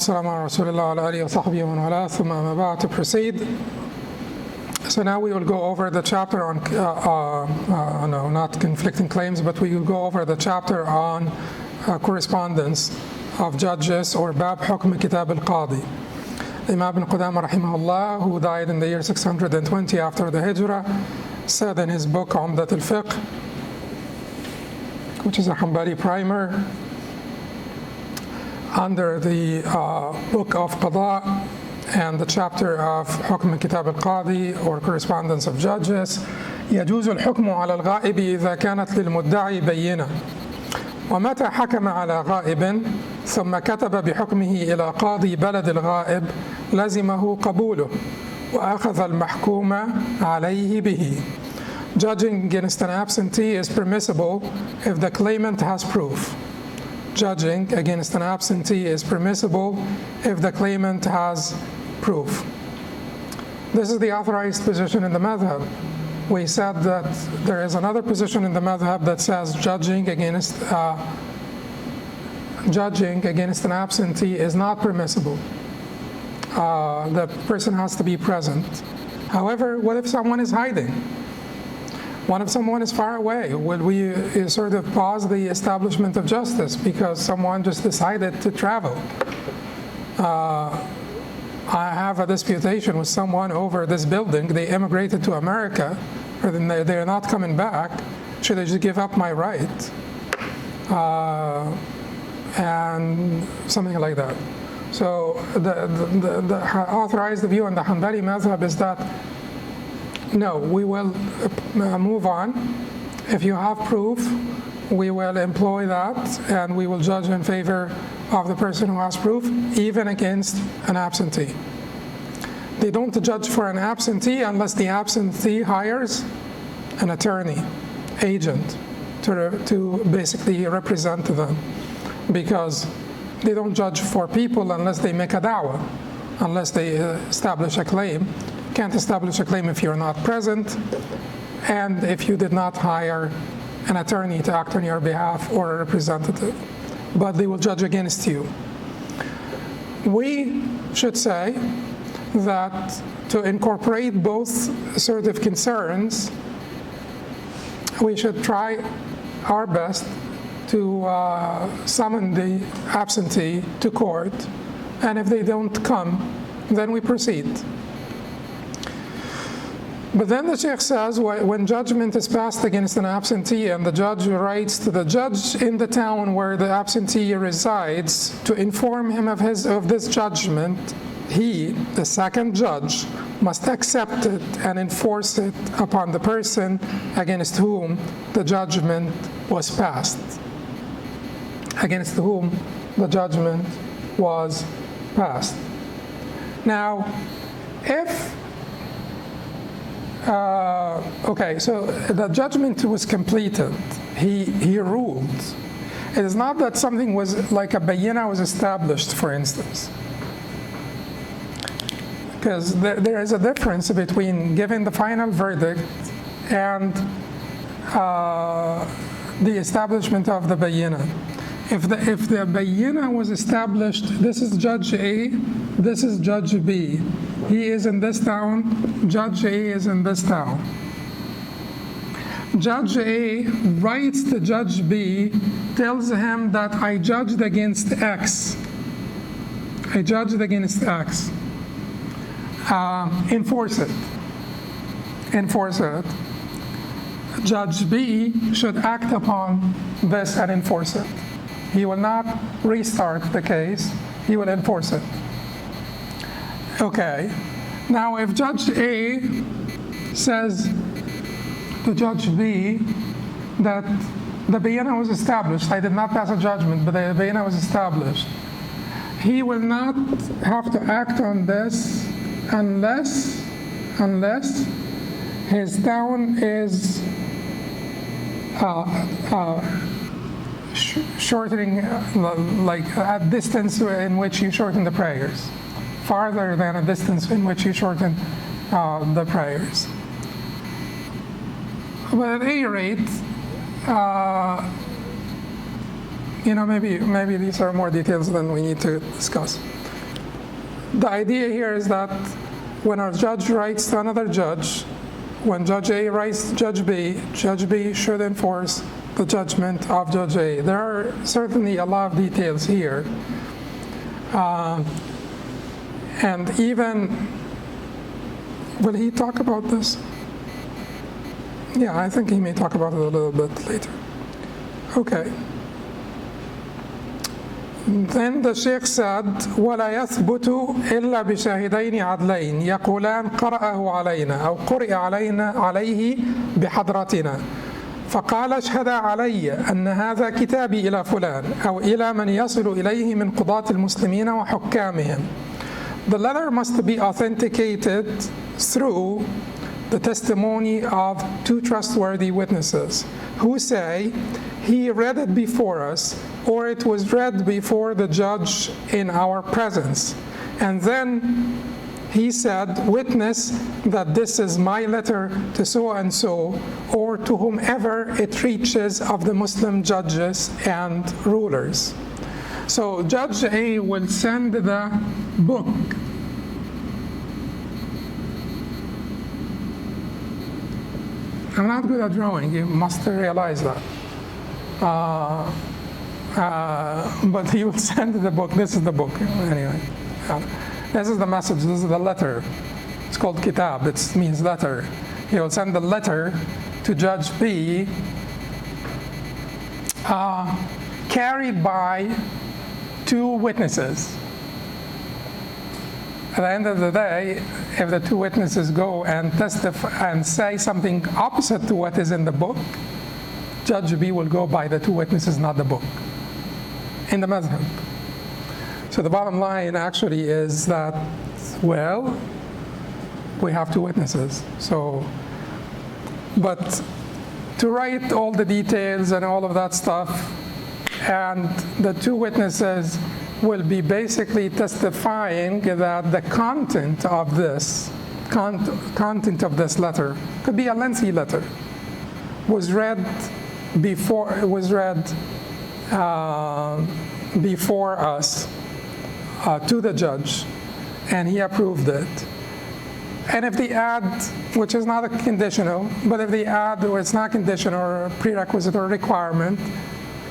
To proceed. So now we will go over the chapter on, no, not conflicting claims, but we will go over the chapter on correspondence of judges, or Bab Hukm Kitab al-Qadi. Imām ibn Qudāmah rahimahullah, who died in the year 620 after the Hijrah, said in his book Umdat al-Fiqh, which is a Hanbali primer, under the book of Qudāmah and the chapter of Hukm Kitab al-Qadi, or correspondence of judges, يجوز الحكم على الغائب إذا كانت للمدعي بينة ومتى حكم على غائب ثم كتب بحكمه إلى قاضي بلد الغائب لزمه قبوله وأخذ المحكوم عليه به. Judging against an absentee is permissible if the claimant has proof. Judging against an absentee is permissible if the claimant has proof. This is the authorized position in the madhab. We said that there is another position in the madhab that says judging against an absentee is not permissible. The person has to be present. However, what if someone is hiding? What if someone is far away? Would we sort of pause the establishment of justice because someone just decided to travel? I have a disputation with someone over this building. They immigrated to America, or they're not coming back. Should I just give up my right? And something like that. So the authorized view in the Hanbali madhab is that no, we will move on. If you have proof, we will employ that, and we will judge in favor of the person who has proof, even against an absentee. They don't judge for an absentee unless the absentee hires an attorney, agent, to basically represent them, because they don't judge for people unless they make a da'wah, unless they establish a claim. Can't establish a claim if you're not present, and if you did not hire an attorney to act on your behalf, or a representative. But they will judge against you. We should say that to incorporate both sort of concerns, we should try our best to summon the absentee to court, and if they don't come, then we proceed. But then the Sheikh says, when judgment is passed against an absentee and the judge writes to the judge in the town where the absentee resides to inform him of this judgment, he, the second judge, must accept it and enforce it upon the person against whom the judgment was passed. Against whom the judgment was passed. Now, if okay, so the judgment was completed. He ruled. It is not that something was like a bayina was established, for instance. Because there is a difference between giving the final verdict and the establishment of the bayina. If the bayina was established, this is Judge A, this is Judge B. He is in this town, Judge A is in this town. Judge A writes to Judge B, tells him that I judged against X. I judged against X. Enforce it. Enforce it. Judge B should act upon this and enforce it. He will not restart the case, he will enforce it. Okay, now if Judge A says to Judge B that the bayina was established, I did not pass a judgment, but the bayina was established, he will not have to act on this unless his town is shortening, like a distance in which you shorten the prayers, farther than a distance in which you shorten the prayers. But at any rate, maybe these are more details than we need to discuss. the idea here is that when our judge writes to another judge, when Judge A writes to Judge B should enforce the judgment of Judge A. There are certainly a lot of details here. And even, will he talk about this? Yeah, I think he may talk about it a little bit later. Okay. Then the Sheikh said, وَلَا يَثْبُتُ إِلَّا بِشَاهِدَيْنِ عَدْلَيْنِ يَقُولَانِ قَرَأَهُ عَلَيْنَا أو قُرِئَ عليه بحضرتنا فقال اشهد علي أن هذا كتابي إلى فلان أو إلى من يصل إليه من قضاة المسلمين وحكامهم. The letter must be authenticated through the testimony of two trustworthy witnesses who say he read it before us or it was read before the judge in our presence. And then he said, witness that this is my letter to so and so or to whomever it reaches of the Muslim judges and rulers. So Judge A will send the book. I'm not good at drawing, you must realize that. But he will send the book. This is the book, anyway. This is the message, this is the letter. It's called kitab, it means letter. He will send the letter to Judge B, carried by two witnesses. At the end of the day, if the two witnesses go and testify and say something opposite to what is in the book, Judge B will go by the two witnesses, not the book, in the madhab. So the bottom line actually is that, well, we have two witnesses. So, but to write all the details and all of that stuff, and the two witnesses will be basically testifying that the content of this letter could be a lengthy letter, was read before us to the judge, and he approved it. And if they add, which is not a conditional, but if they add, or it's not conditional or a prerequisite or requirement,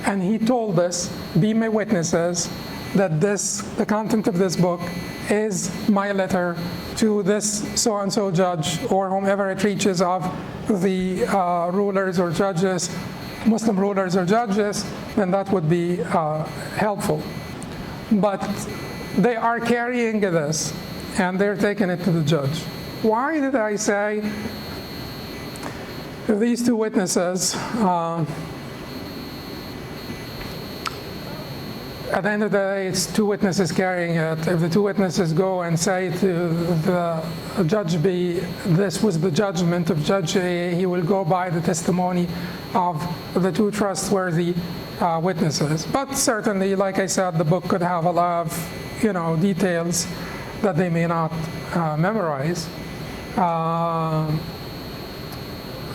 and he told us, be my witnesses, that the content of this book is my letter to this so-and-so judge or whomever it reaches of the rulers or judges, Muslim rulers or judges, then that would be helpful. But they are carrying this and they're taking it to the judge. Why did I say these two witnesses, at the end of the day, it's two witnesses carrying it. If the two witnesses go and say to the Judge B, this was the judgment of Judge A, he will go by the testimony of the two trustworthy witnesses. But certainly, like I said, the book could have a lot of details that they may not memorize.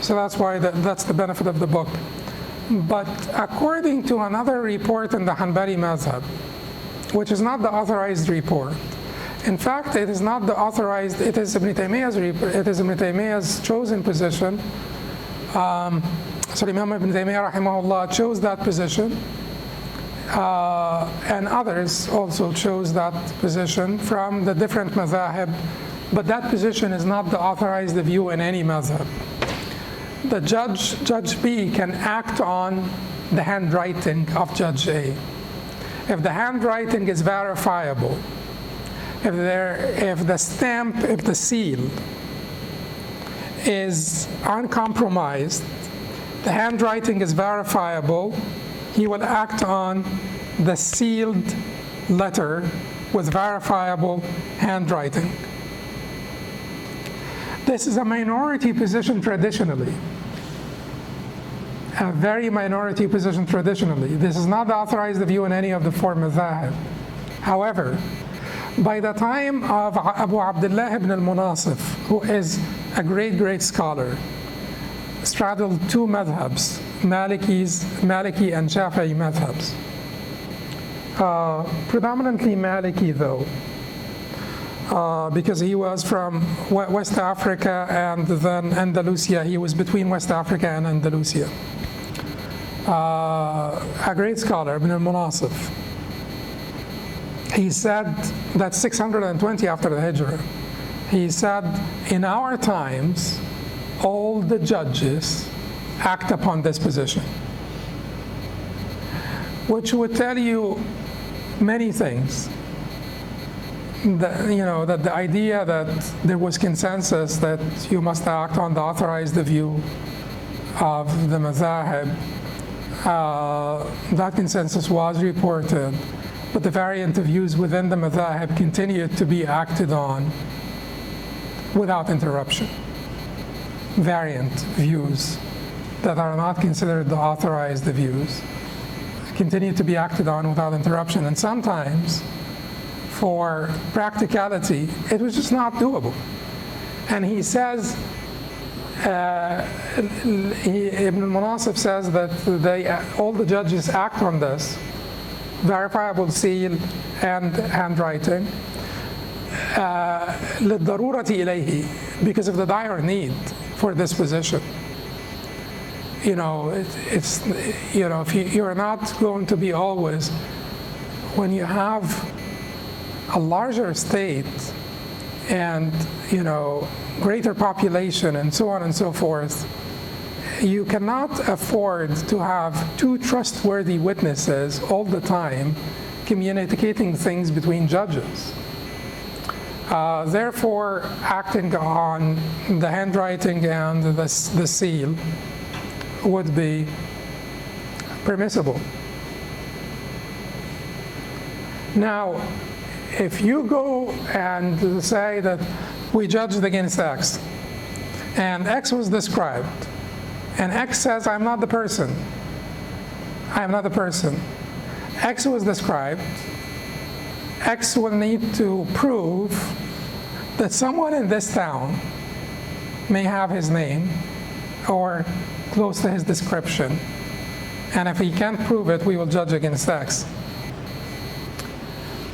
So that's why that's the benefit of the book. But according to another report in the Hanbali Mazhab, which is not the authorized report, in fact, it is not the authorized, it is Ibn Taymiyyah's chosen position. So Imam Ibn Taymiyyah rahimahullah chose that position, and others also chose that position from the different mazahib, but that position is not the authorized view in any mazhab. The Judge B can act on the handwriting of Judge A. If the handwriting is verifiable, if the stamp, if the seal is uncompromised, the handwriting is verifiable, he will act on the sealed letter with verifiable handwriting. This is a minority position traditionally. A very minority position traditionally. This is not the authorized view in any of the four madhahib. However, by the time of Abu Abdullah ibn al-Munasif, who is a great scholar, straddled two madhabs, Maliki and Shafi'i madhabs. Predominantly Maliki though. because he was from West Africa and then Andalusia. He was between West Africa and Andalusia. A great scholar, Ibn al-Munasif. He said that 620 after the Hijrah. He said, in our times, all the judges act upon this position, which would tell you many things. That the idea that there was consensus that you must act on the authorized view of the madhahib, that consensus was reported, but the variant of views within the madhahib continued to be acted on without interruption. Variant views that are not considered the authorized views continue to be acted on without interruption, and sometimes for practicality, it was just not doable. And he says, Ibn al-Munasif says that all the judges act on this, verifiable seal and handwriting, للضرورة إليه, because of the dire need for this position. If you're not going to be always, when you have a larger state and greater population and so on and so forth, you cannot afford to have two trustworthy witnesses all the time communicating things between judges. Therefore, acting on the handwriting and the seal would be permissible. Now, if you go and say that we judged against X, and X was described, and X says, I'm not the person. I am not the person. X was described. X will need to prove that someone in this town may have his name or close to his description. And if he can't prove it, we will judge against X.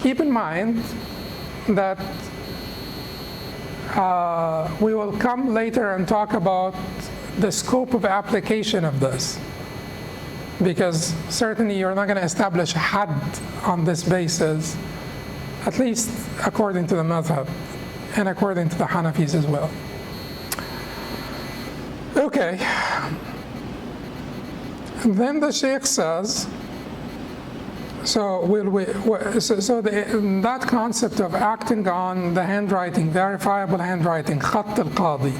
Keep in mind that we will come later and talk about the scope of application of this, because certainly you're not going to establish had on this basis, at least according to the madhab and according to the Hanafis as well. Okay. And then the Sheikh says, that concept of acting on the handwriting, verifiable handwriting, khatt al-qadi,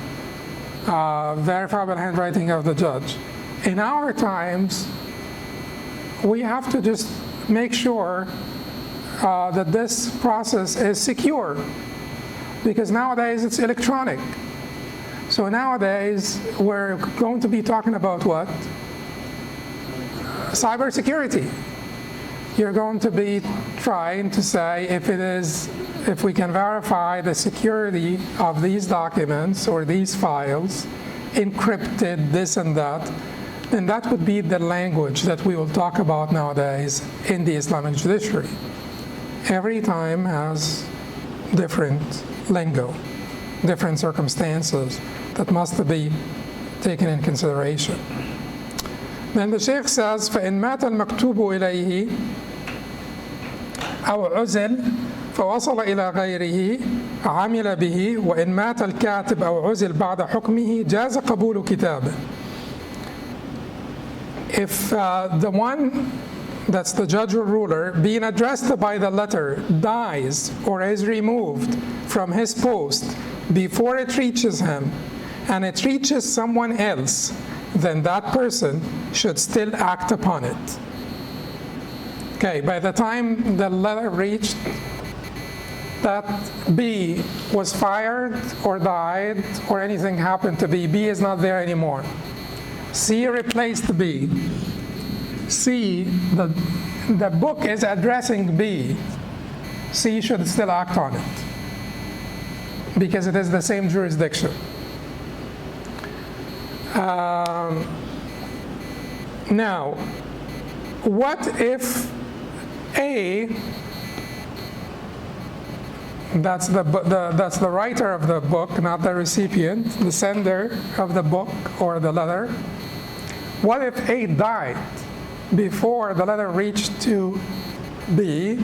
verifiable handwriting of the judge. In our times, we have to just make sure that this process is secure, because nowadays it's electronic. So nowadays, we're going to be talking about what? Cybersecurity. You're going to be trying to say if we can verify the security of these documents or these files, encrypted, this and that, then that would be the language that we will talk about nowadays in the Islamic judiciary. Every time has different lingo, different circumstances that must be taken in consideration. Then the Sheikh says, فَإِنْ مَاتَ الْمَكْتُوبُ إِلَيْهِ أو عزل فوصل إلى غيره عمل به وإن مات الكاتب أو عزل بعد حكمه جاز قبول كتابه. If the one that's the judge or ruler being addressed by the letter dies or is removed from his post before it reaches him and it reaches someone else, then that person should still act upon it. Okay, by the time the letter reached, that B was fired or died or anything happened to B, B is not there anymore. C replaced B. C, the book is addressing B. C should still act on it because it is the same jurisdiction. Now, what if A That's the writer of the book, not the recipient, the sender of the book or the letter. What if A died before the letter reached to B?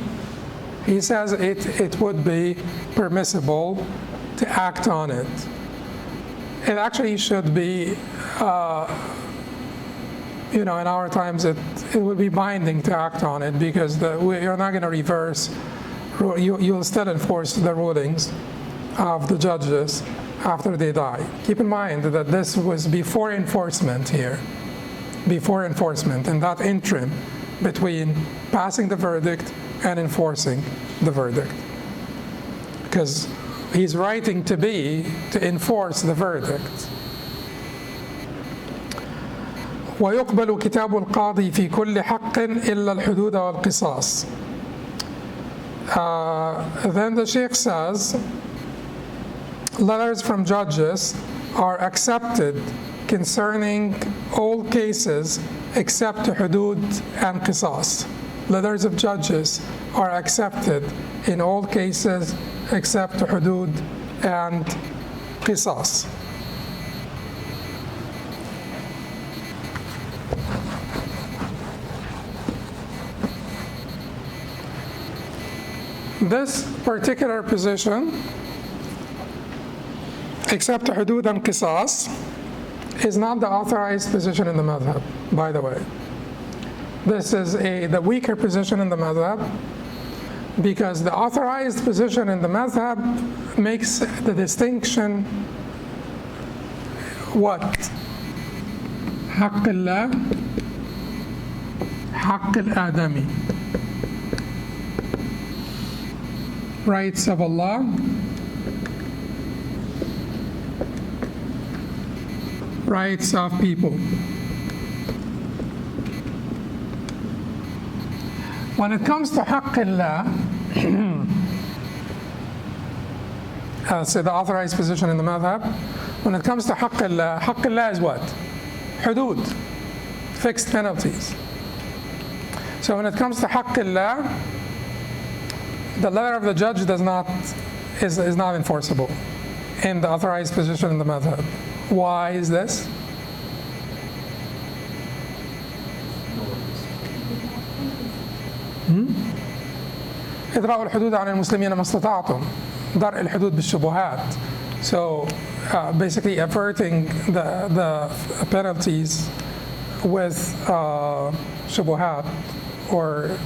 He says it would be permissible to act on it. It actually should be, in our times, it would be binding to act on it, because you're not going to reverse. You'll still enforce the rulings of the judges after they die. Keep in mind that this was before enforcement here, before enforcement, in that interim between passing the verdict and enforcing the verdict. Because he's writing to B to enforce the verdict. ويقبل كتاب القاضي في كل حق إلا الحدود والقصاص. Then the Sheikh says, letters from judges are accepted concerning all cases except hudud and qisas. Letters of judges are accepted in all cases except hudud and qisas. This particular position, except hudud and qisas, is not the authorized position in the madhab, by the way. This is the weaker position in the madhab, because the authorized position in the madhab makes the distinction what? حق الله, حق الآدمي. Rights of Allah, rights of people. When it comes to Haqqillah, so the authorized position in the madhab, when it comes to Haqqillah, Haqqillah is what? Hudud, fixed penalties. So when it comes to Haqqillah, the letter of the judge is not enforceable in the authorized position in the madhab. Why is this? إدراء الحدود عن المسلمين ما استطعتم. درء الحدود بالشبهات. So basically averting the penalties with shubuhat, or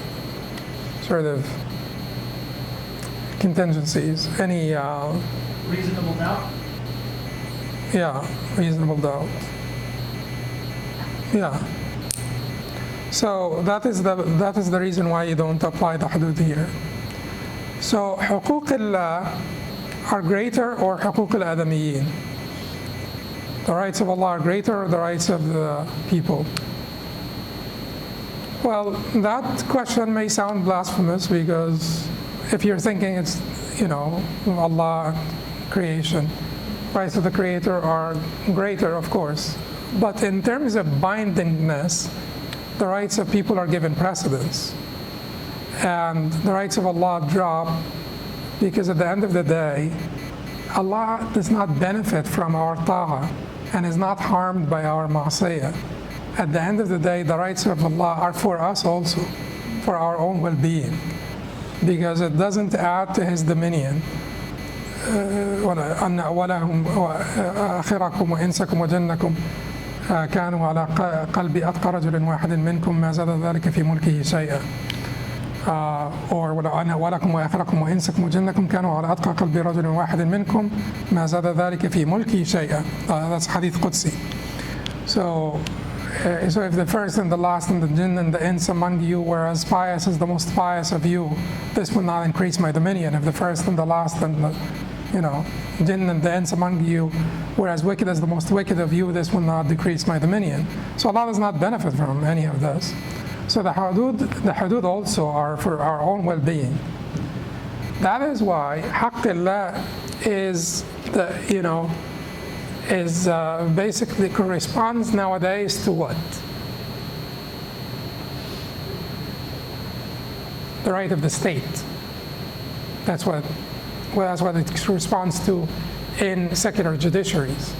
sort of contingencies. Any reasonable doubt? Yeah, reasonable doubt. Yeah. So that is the reason why you don't apply the hudud here. So حقوق الله are greater, or حقوق الآدميين? The rights of Allah are greater, or the rights of the people? Well, that question may sound blasphemous, because if you're thinking it's, Allah, creation, rights of the Creator are greater, of course. But in terms of bindingness, the rights of people are given precedence. And the rights of Allah drop, because at the end of the day, Allah does not benefit from our ta'ah and is not harmed by our ma'asiyah. At the end of the day, the rights of Allah are for us also, for our own well-being, because it doesn't add to His dominion. وَلَهُمْ آخِرَكُمْ وَإِنسَكُمْ وَجَنَّكُمْ كانوا على قلب أتقى رجل واحد منكم ما زاد ذلك في ملكه شيئا. ولكم وآخركم وإنسكم وجنكم كانوا على أتقى قلب رجل واحد منكم ما زاد ذلك في ملكه شيئا. That's Hadith Qudsi. So if the first and the last and the jinn and the ins among you were as pious as the most pious of you, this will not increase my dominion. If the first and the last and the jinn and the ins among you were as wicked as the most wicked of you, this will not decrease my dominion. So Allah does not benefit from any of this. So the hudud also are for our own well-being. That is why Haqqillah is basically corresponds nowadays to what? The right of the state. That's what Well, that's what it responds to in secular judiciaries.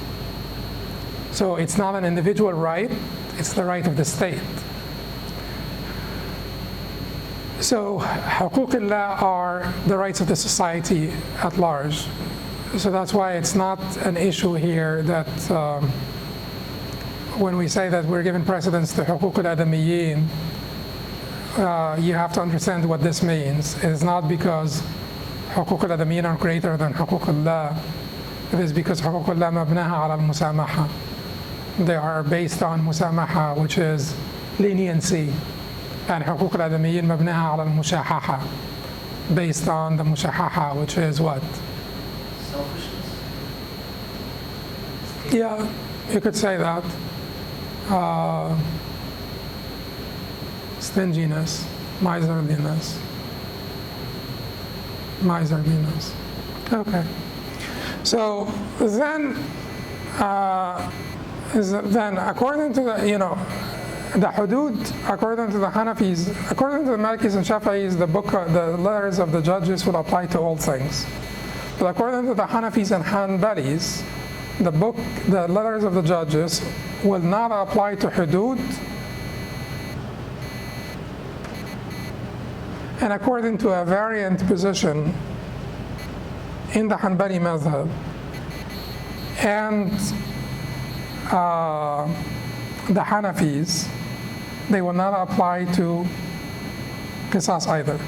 So it's not an individual right, it's the right of the state. So حقوق الله are the rights of the society at large. So that's why it's not an issue here that when we say that we're giving precedence to حقوق الآدميين, you have to understand what this means. It is not because حقوق الآدميين are greater than حقوق الله. It is because حقوق الله مبناها على المسامحة. They are based on مسامحة, which is leniency, and حقوق الآدميين مبناها على المشاححة, based on the مشاححة, which is what? Selfishness? Yeah, you could say that. Stinginess, miserliness. Okay. So then, according to the, the hudud, according to the Hanafis, according to the Malikis and Shafi'is, the letters of the judges will apply to all things. But according to the Hanafis and Hanbalis, the letters of the judges will not apply to hudud. And according to a variant position in the Hanbali madhab and the Hanafis, they will not apply to qisas either,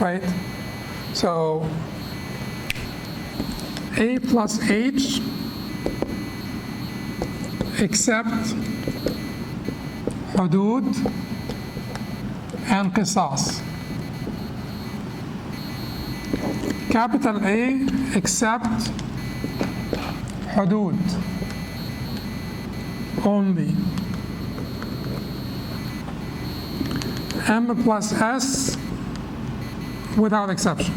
right? So A plus H except hudud and qisas. Capital A except hudud only. M plus S without exception.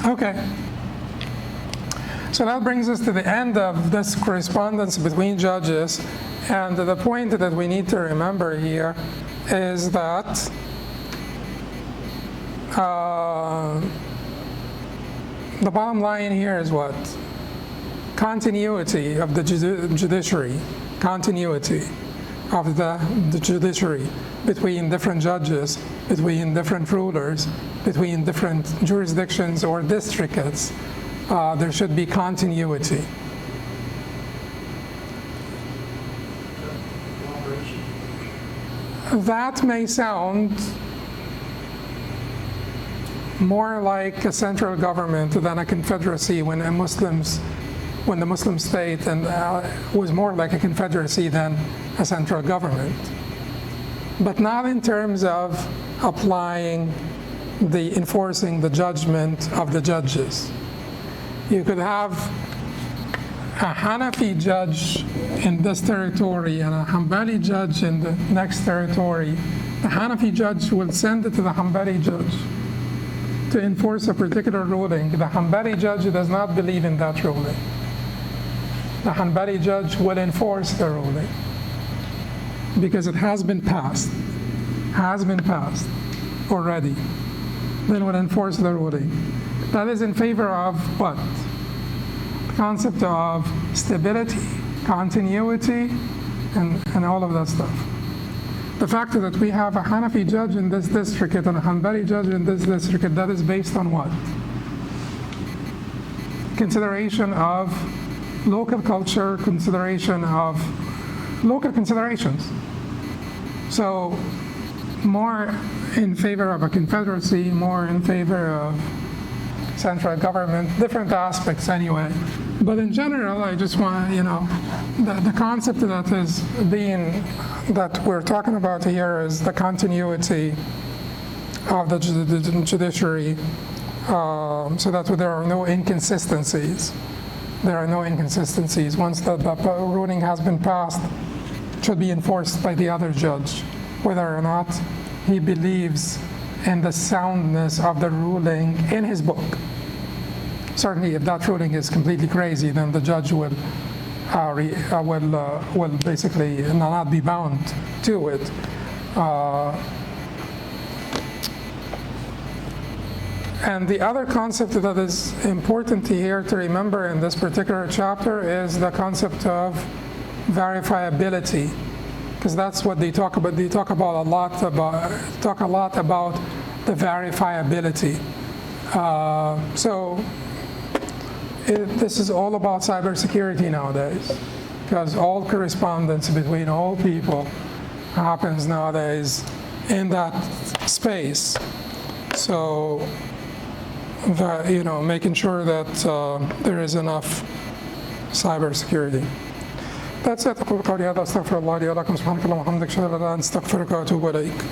Okay. So that brings us to the end of this correspondence between judges, and the point that we need to remember here is that the bottom line here is what? Continuity of the judiciary, continuity of the judiciary between different judges, between different rulers, between different jurisdictions or districts. There should be continuity. That may sound more like a central government than a confederacy when the Muslim state was more like a confederacy than a central government. But not in terms of enforcing the judgment of the judges. You could have a Hanafi judge in this territory and a Hanbali judge in the next territory. The Hanafi judge will send it to the Hanbali judge to enforce a particular ruling. The Hanbali judge does not believe in that ruling. The Hanbali judge will enforce the ruling because it has been passed already. Then will enforce the ruling. That is in favor of what? The concept of stability, continuity, and all of that stuff. The fact that we have a Hanafi judge in this district and a Hanbali judge in this district, that is based on what? Consideration of local culture, consideration of local considerations. So more in favor of a confederacy, more in favor of central government, different aspects anyway. But in general, I just want, the concept that we're talking about here is the continuity of the judiciary, so that there are no inconsistencies. There are no inconsistencies. Once the ruling has been passed, it should be enforced by the other judge, whether or not he believes in the soundness of the ruling in his book. Certainly, if that ruling is completely crazy, then the judge will basically not be bound to it. And the other concept that is important here to remember in this particular chapter is the concept of verifiability, because that's what they talk about. They talk a lot about the verifiability. This is all about cybersecurity nowadays, because all correspondence between all people happens nowadays in that space. So, making sure that there is enough cybersecurity. That's it. أقول قولي هذا أستغفر الله لي ولكم سبحانك اللهم وبحمدك أشهد أن لا إله إلا أنت أستغفرك وأتوب إليك.